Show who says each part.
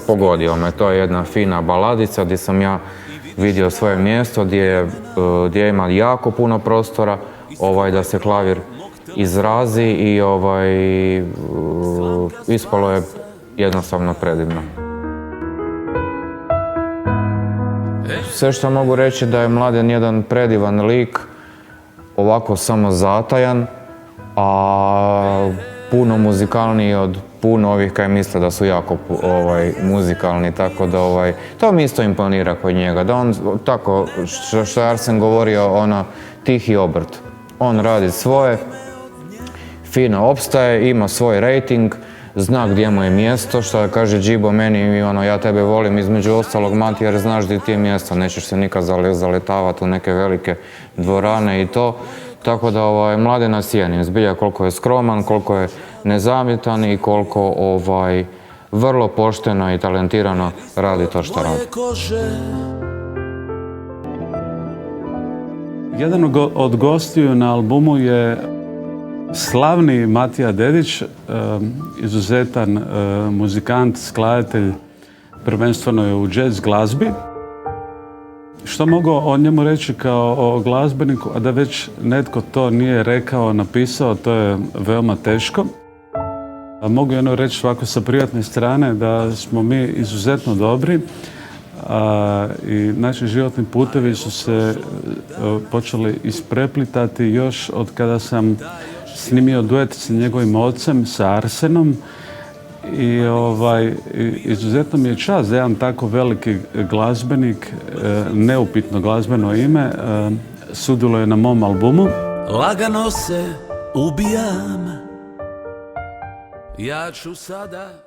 Speaker 1: Pogodio me, to je jedna fina baladica gdje sam ja vidio svoje mjesto, gdje ima jako puno prostora da se klavir izrazi i ispalo je jednostavno predivno. Sve što mogu reći da je Mladen jedan predivan lik, ovako samo zatajan, a puno muzikalniji od puno ovih kaj misle da su jako muzikalni, tako da to mi isto imponira kod njega, da on tako, što je Arsen govorio, tihi obrt. On radi svoje, fino opstaje, ima svoj rating, zna gdje mu je mjesto, što kaže Džibo meni, ja tebe volim između ostalog, Mati, jer znaš gdje ti je mjesto, nećeš se nikad zaletavati u neke velike dvorane i to. Tako da Mladena cijenim, zbilja koliko je skroman, koliko je nezamjetan i koliko vrlo pošteno i talentirano radi to što radi.
Speaker 2: Jedan od gostiju na albumu je slavni Matija Dedić, izuzetan muzikant, skladatelj, prvenstveno je u jazz glazbi. Što mogu o njemu reći kao o glazbeniku, a da već netko to nije rekao, napisao, to je veoma teško. Mogu jedno reći svako sa privatne strane da smo mi izuzetno dobri i naši životni putevi su se počeli ispreplitati još od kada sam snimio duet sa njegovim ocem, sa Arsenom. I izuzetno mi je čast da jedan tako veliki glazbenik, neupitno glazbeno ime, sudjeluje na mom albumu.
Speaker 3: Lagano se ubijam, ja ću sada